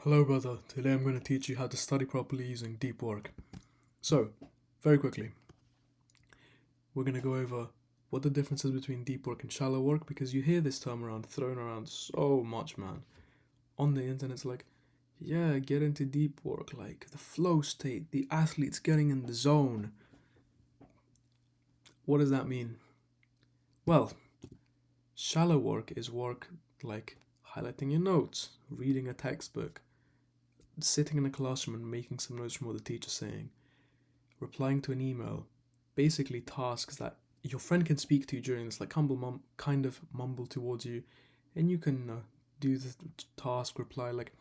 Hello brother, today I'm going to teach you how to study properly using deep work. So, very quickly, we're going to go over what the difference is between deep work and shallow work because you hear this term around thrown around so much, man. On the internet it's like, yeah, get into deep work, like the flow state, the athletes getting in the zone. What does that mean? Well, shallow work is work like highlighting your notes, reading a textbook, sitting in a classroom and making some notes from what the teacher's saying, replying to an email, basically tasks that your friend can speak to you during this, like kind of mumble towards you, and you can do the task reply. Like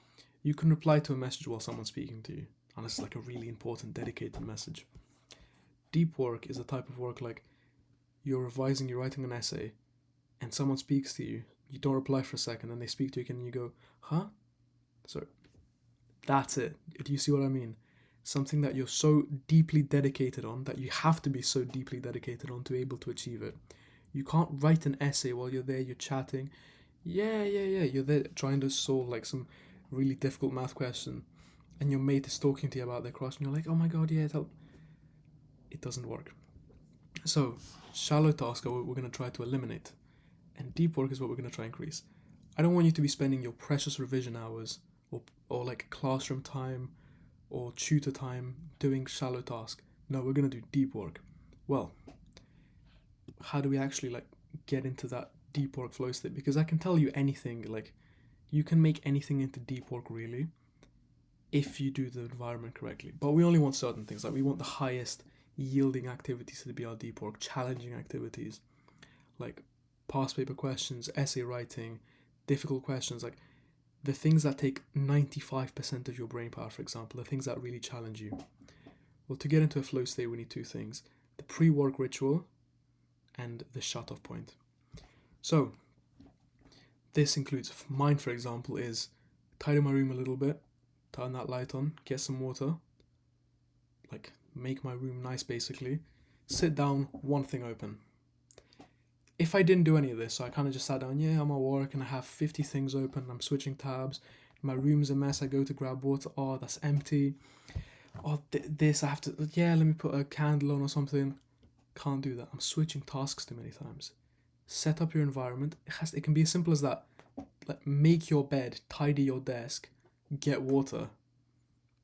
you can reply to a message while someone's speaking to you, and it's like a really important, dedicated message. Deep work is a type of work like you're revising, you're writing an essay, and someone speaks to you. You don't reply for a second, then they speak to you again, and you go, "Huh?" So that's it. Do you see what I mean? Something that you're so deeply dedicated on, that you have to be so deeply dedicated on to be able to achieve it. You can't write an essay while you're there, you're chatting. Yeah. You're there trying to solve like some really difficult math question, and your mate is talking to you about their cross, and you're like, oh my god, yeah, it doesn't work. So, shallow tasks are what we're going to try to eliminate, and deep work is what we're going to try and increase. I don't want you to be spending your precious revision hours or like classroom time or tutor time doing shallow tasks. No, we're gonna do deep work. Well, how do we actually like get into that deep work flow state? Because I can tell you anything, like you can make anything into deep work really if you do the environment correctly. But we only want certain things. Like we want the highest yielding activities to be our deep work, challenging activities like past paper questions, essay writing, difficult questions, like the things that take 95% of your brain power, for example, the things that really challenge you. Well, to get into a flow state, we need two things: the pre work ritual and the shut off point. So, this includes mine, for example, is tidy my room a little bit, turn that light on, get some water, like make my room nice basically, sit down, one thing open. If I didn't do any of this, so I kind of just sat down, yeah, I'm at work and I have 50 things open, I'm switching tabs, my room's a mess, I go to grab water, oh, that's empty, oh, this, I have to, yeah, let me put a candle on or something. Can't do that. I'm switching tasks too many times. Set up your environment. It can be as simple as that. Like make your bed, tidy your desk, get water.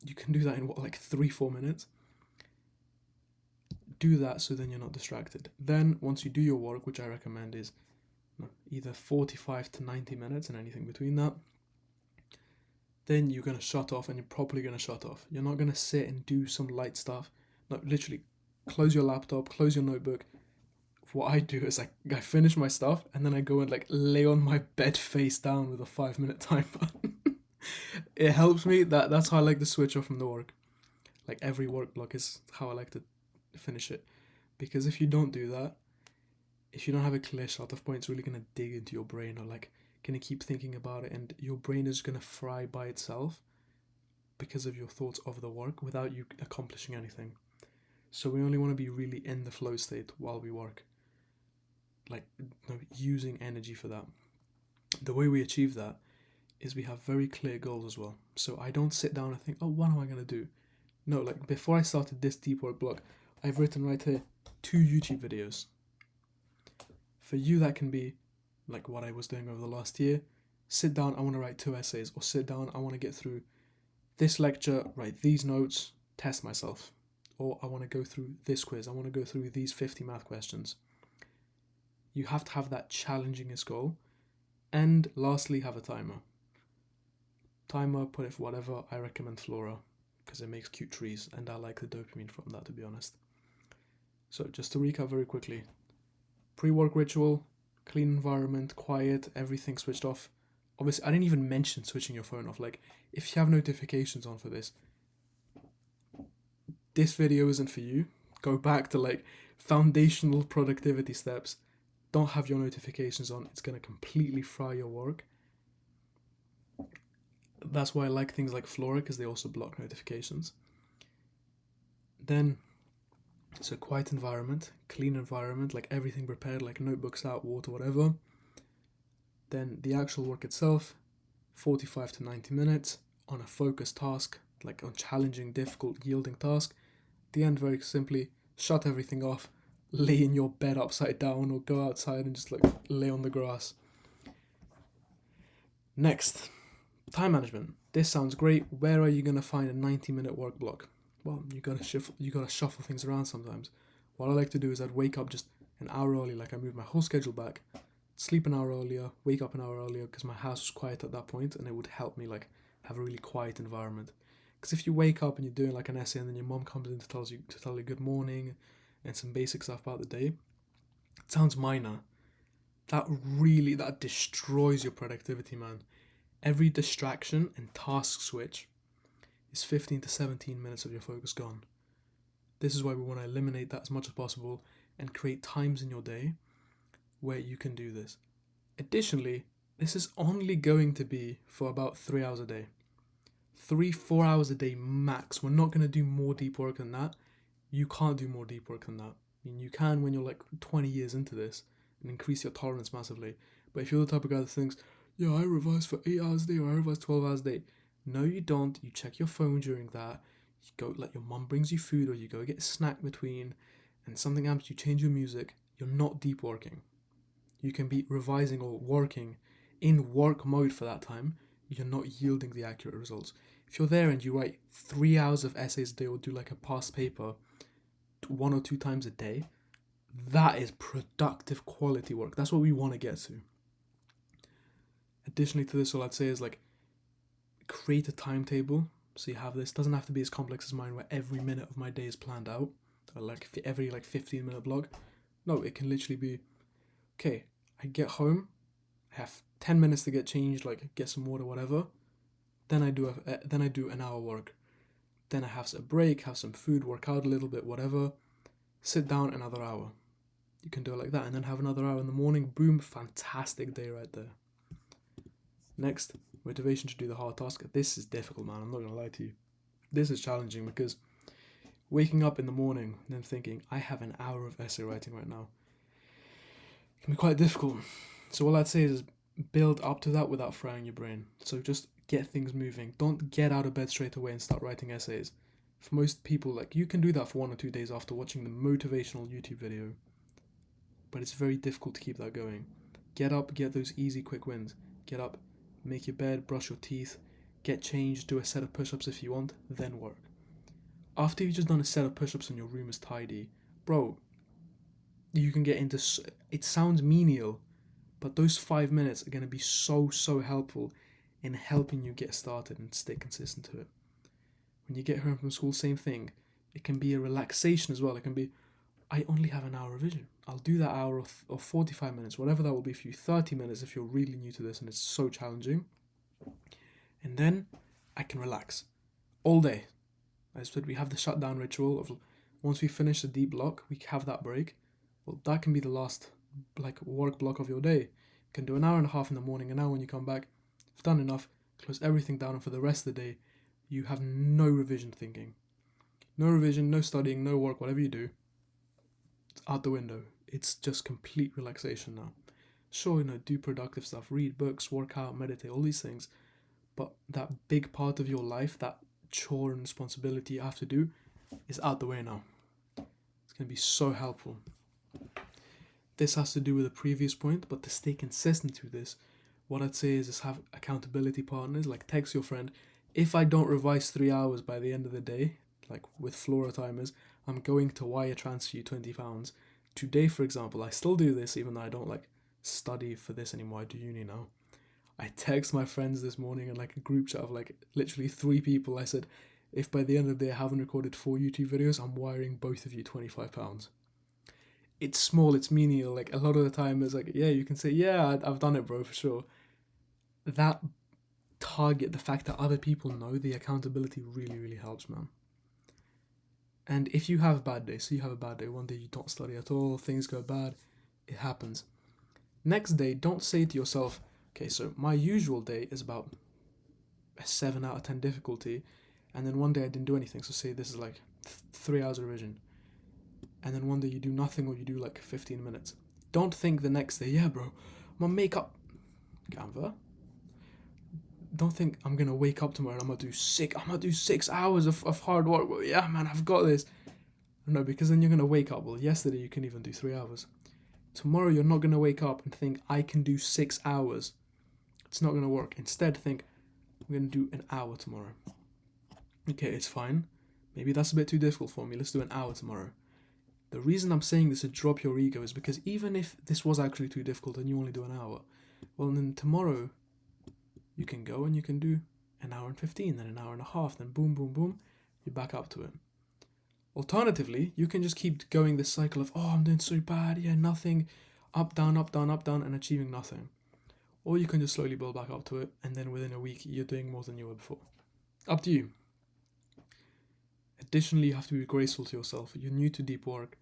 You can do that in what, like 3-4 minutes? Do that so then you're not distracted. Then once you do your work, which I recommend is either 45 to 90 minutes and anything between that, then you're gonna shut off and you're properly gonna shut off. You're not gonna sit and do some light stuff. No, literally close your laptop, close your notebook. What I do is I finish my stuff and then I go and like lay on my bed face down with a 5 minute time button. It helps me. That's how I like to switch off from the work. Like every work block is how I like to finish it. Because if you don't do that, if you don't have a clear shut off point, it's really gonna dig into your brain or like gonna keep thinking about it, and your brain is gonna fry by itself because of your thoughts of the work without you accomplishing anything. So we only want to be really in the flow state while we work, like using energy for that. The way we achieve that is we have very clear goals as well. So I don't sit down and think, oh, what am I going to do? No, like before I started this deep work blog, I've written right here 2 YouTube videos. For you, that can be like what I was doing over the last year. Sit down, I want to write 2 essays, or sit down, I want to get through this lecture, write these notes, test myself. Or I want to go through this quiz, I want to go through these 50 math questions. You have to have that challengingest goal. And lastly, have a timer. Timer, put it for whatever. I recommend Flora because it makes cute trees, and I like the dopamine from that, to be honest. So just to recap very quickly: pre-work ritual, clean environment, quiet, everything switched off. Obviously, I didn't even mention switching your phone off. Like, if you have notifications on for this video isn't for you. Go back to like foundational productivity steps. Don't have your notifications on. It's going to completely fry your work. That's why I like things like Flora, because they also block notifications. Then, so quiet environment, clean environment, like everything prepared, like notebooks out, water, whatever. Then the actual work itself, 45 to 90 minutes, on a focused task, like on challenging, difficult, yielding task, at the end, very simply, shut everything off, lay in your bed upside down, or go outside and just like lay on the grass. Next, time management. This sounds great. Where are you gonna find a 90-minute work block? Well, you gotta shuffle things around sometimes. What I like to do is I'd wake up just an hour early, like I move my whole schedule back, sleep an hour earlier, wake up an hour earlier because my house was quiet at that point, and it would help me like have a really quiet environment. Because if you wake up and you're doing like an essay and then your mom comes in to tell you good morning and some basic stuff about the day, it sounds minor. That destroys your productivity, man. Every distraction and task switch is 15 to 17 minutes of your focus gone. This is why we want to eliminate that as much as possible and create times in your day where you can do this. Additionally, this is only going to be for about 3 hours a day. 3-4 hours a day max. We're not going to do more deep work than that. You can't do more deep work than that. I mean, you can when you're like 20 years into this and increase your tolerance massively. But if you're the type of guy that thinks, yeah, I revise for 8 hours a day or I revise 12 hours a day. No, you don't. You check your phone during that. You go, like your mum brings you food or you go get a snack between and something happens, you change your music. You're not deep working. You can be revising or working in work mode for that time. You're not yielding the accurate results. If you're there and you write 3 hours of essays a day or do like a past paper 1 or 2 times a day, that is productive quality work. That's what we want to get to. Additionally to this, all I'd say is like create a timetable. So you have this. Doesn't have to be as complex as mine where every minute of my day is planned out. Or like every 15-minute block. No, it can literally be, okay, I get home, I have 10 minutes to get changed, like get some water, whatever. Then I do an hour work. Then I have a break, have some food, work out a little bit, whatever. Sit down another hour. You can do it like that and then have another hour in the morning. Boom, fantastic day right there. Next, motivation to do the hard task. This is difficult, man. I'm not going to lie to you. This is challenging because waking up in the morning and then thinking, I have an hour of essay writing right now, it can be quite difficult. So all I'd say is build up to that without frying your brain. So just get things moving. Don't get out of bed straight away and start writing essays. For most people, like you can do that for 1 or 2 days after watching the motivational YouTube video. But it's very difficult to keep that going. Get up, get those easy, quick wins. Get up, make your bed, brush your teeth, get changed, do a set of push-ups if you want, then work. After you've just done a set of push-ups and your room is tidy, bro, you can get into, it sounds menial, but those 5 minutes are going to be so helpful in helping you get started and stay consistent to it. When you get home from school, same thing. It can be a relaxation as well. It can be, I only have an hour revision. I'll do that hour or 45 minutes, whatever that will be for you, 30 minutes if you're really new to this and it's so challenging. And then I can relax all day. As I said, we have the shutdown ritual of once we finish the deep block, we have that break. Well, that can be the last like work block of your day. You can do an hour and a half in the morning, and now when you come back, you've done enough, close everything down, and for the rest of the day, you have no revision thinking. No revision, no studying, no work, whatever you do, it's out the window. It's just complete relaxation now. Sure, do productive stuff, read books, work out, meditate, all these things, but that big part of your life, that chore and responsibility you have to do, is out the way now. It's going to be so helpful. This has to do with the previous point, but to stay consistent with this, what I'd say is have accountability partners, like text your friend, if I don't revise 3 hours by the end of the day, like with Flora timers, I'm going to wire transfer you £20. Today, for example, I still do this even though I don't like study for this anymore, I do uni now. I text my friends this morning in like a group chat of like literally 3 people. I said, if by the end of the day I haven't recorded 4 YouTube videos, I'm wiring both of you £25. It's small, it's menial. Like a lot of the time it's like, yeah, you can say, yeah, I've done it, bro, for sure. That target, the fact that other people know, the accountability really helps, man. And if you have a bad day, so you have a bad day, one day you don't study at all, things go bad, it happens. Next day, don't say to yourself, okay, so my usual day is about a 7 out of 10 difficulty, and then one day I didn't do anything, so say this is like 3 hours of revision, and then one day you do nothing or you do like 15 minutes. Don't think the next day, yeah, bro, my makeup, Canva, don't think I'm gonna wake up tomorrow and I'm gonna do 6 hours of hard work. Well, yeah, man, I've got this. No, because then you're gonna wake up. Well, yesterday you can even do 3 hours. Tomorrow you're not gonna wake up and think I can do 6 hours. It's not gonna work. Instead, think I'm gonna do an hour tomorrow. Okay, it's fine. Maybe that's a bit too difficult for me. Let's do an hour tomorrow. The reason I'm saying this to drop your ego is because even if this was actually too difficult and you only do an hour, well, then tomorrow you can go and you can do an hour and 15, then an hour and a half, then boom, boom, boom, you're back up to it. Alternatively, you can just keep going this cycle of, oh, I'm doing so bad, yeah, nothing, up, down, up, down, up, down, and achieving nothing. Or you can just slowly build back up to it, and then within a week, you're doing more than you were before. Up to you. Additionally, you have to be graceful to yourself. You're new to deep work.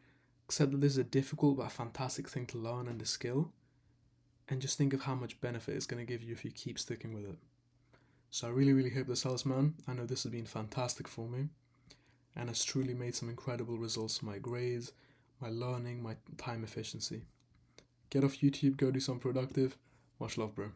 Accept that this is a difficult but a fantastic thing to learn and a skill, and just think of how much benefit it's going to give you if you keep sticking with it. So I really, really hope this helps, man. I know this has been fantastic for me, and has truly made some incredible results for my grades, my learning, my time efficiency. Get off YouTube, go do something productive. Much love, bro.